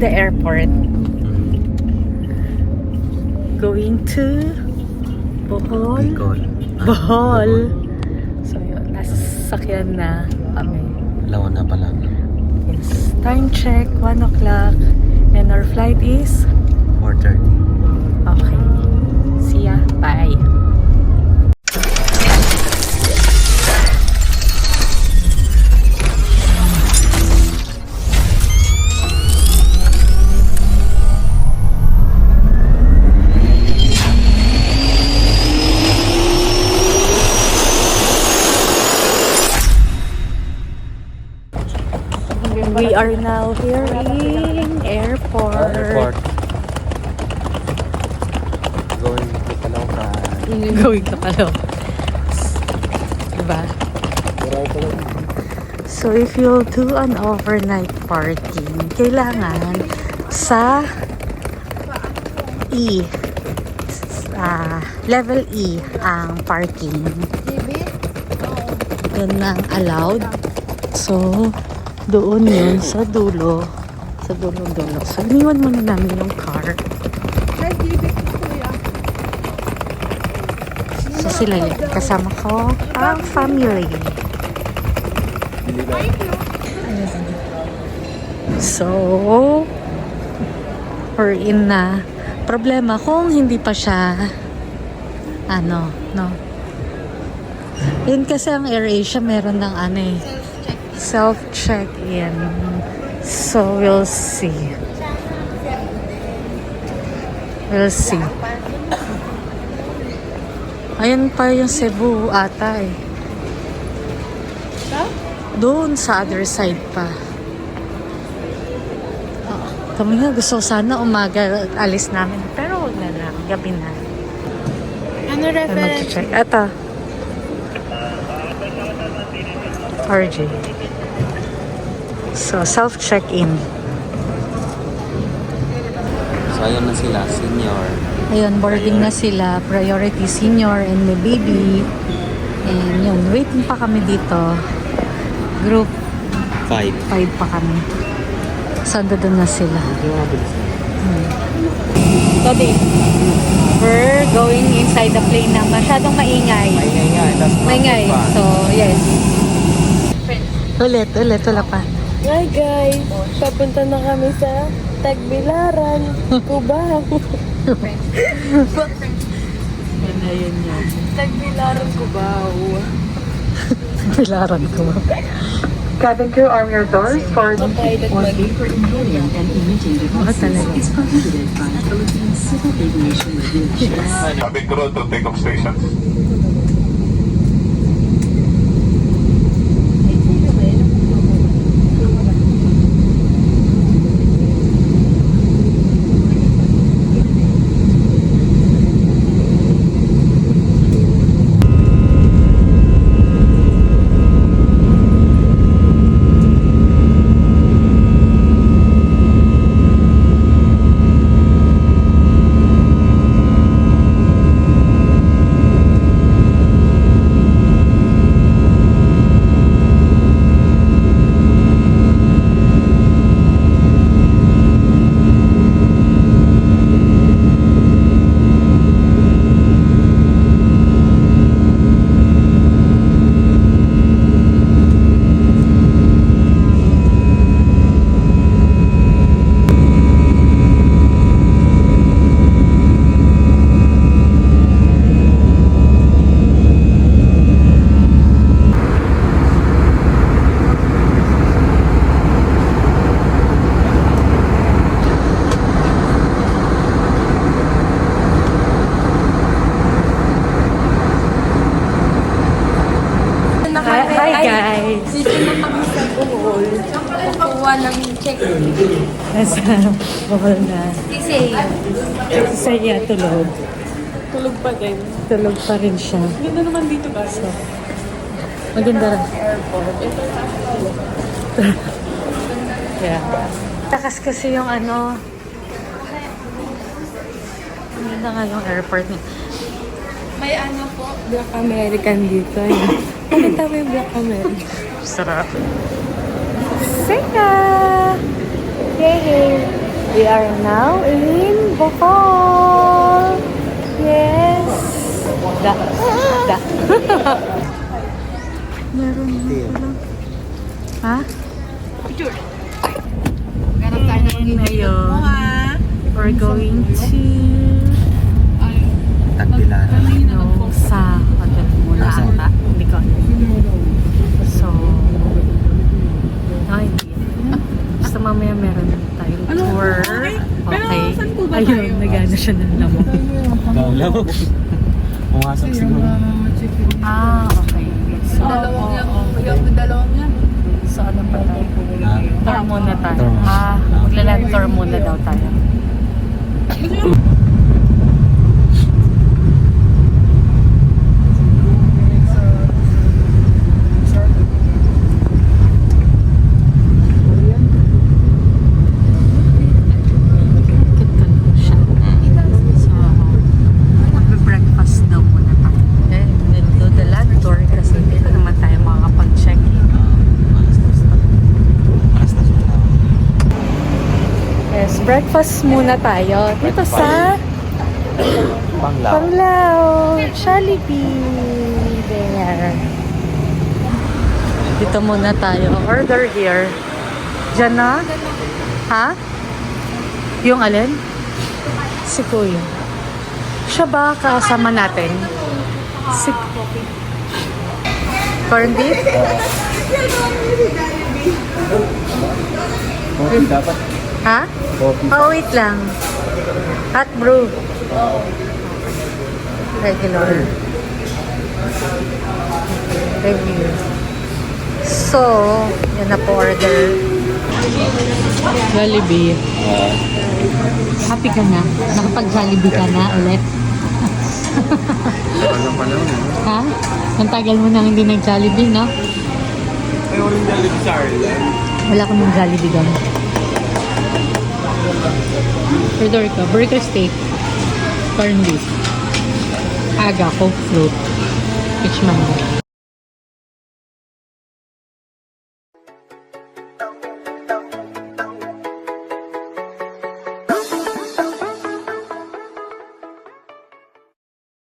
the airport. Going to Bohol. Bohol. So yun, nasa sasakyan na kami. Dalawa na pala. Yes. Time check, 1 o'clock. And our flight is? 4:30. Okay. See ya. Bye. We are now here in airport. Going to Caloocan. Going to Caloocan. Diba? So if you'll do an overnight parking, kailangan sa E. Level E ang parking. Yan ang allowed. So, doon yun sa dulo. Sa dulo-dulo. So, iniwan muna namin yung car. So, sila yun. Kasama ko ang family. So, we're in na. Problema kung hindi pa siya no. Yun kasi ang AirAsia meron ng self-check-in. So, we'll see. We'll see. Ayan pa yung Cebu ata eh. Doon sa other side pa. Kami nga gusto sana umaga alis namin. Pero wag na lang. Gabi na. Ano reference? Check. Ito. RJ. So, self-check-in. So, ayun na sila. Senior. Ayun, boarding na sila. Priority senior and may baby. And yun, waiting pa kami dito. Group 5. 5 pa kami. So, doon na sila. Daddy, we're going inside the plane na masyadong maingay. Maingay. So, yes. Ulit. Wala pa. Hi guys, papunta na kami sa Tagbilaran, Cubao. Ayun yan. Tagbilaran, Cubao. Bilaran ko. Cabin crew, arm your doors for Or vapor inhaling and emitting devices is prohibited by Philippine Civil Aviation Regulations. Cabin crew to take off station. Kukuha ng check. Nasa Bohol na. Kasi, Si Saya tulog. tulog pa din. Tulog pa rin siya. Ganda naman dito ba? So, maganda rin. Airport. Yeah. Takas kasi yung ano. Hindi na nga yung airport niya. May ano po, Black American dito. Pakita mo yung Black American. Sarap. Seka! Hey, hey! We are now in Bohol. Yes. Da. Meron na pala. Ha? Ngayon, we're going to Tagbilaran. sa hotel muna Nasaan? ata. Hindi ko alam. So, hindi. Basta mamaya meron tayong tour. Okay. Ayun, nagana siya ng lamok. Lamok. Pumasok siguro. Okay. So, so ano pa tayo? Tour muna tayo. Tour muna. Maglaland tour muna daw tayo. Ito na siya. So, magbe-breakfast daw muna tayo. Then, we'll do the land tour kasi dito naman tayo makakapag-check-in. Alas na siya. Yes, breakfast muna tayo. Dito sa Panglao. Panglao. Jollibee. There. Dito muna tayo. Order here. Diyan na? Ha? Yung alin? Si Kuya. Siya ba kasama natin? Si... Corned beef? Coffee dapat. Ha? Coffee. Oh, wait lang. Hot brew. Regular. Review. So, yan na po order. Jollibee. Happy ka na? Nakapag-Jollibee ka na ulit? Walang panahon eh. Ha? Ang tagal mo nang hindi nag-Jollibee, no? Ay, walang Jollibee sa Ireland. Wala ka ng Jollibee gum. Order ka. Burger steak. Corned beef. Aga, Coke float. Peach mango.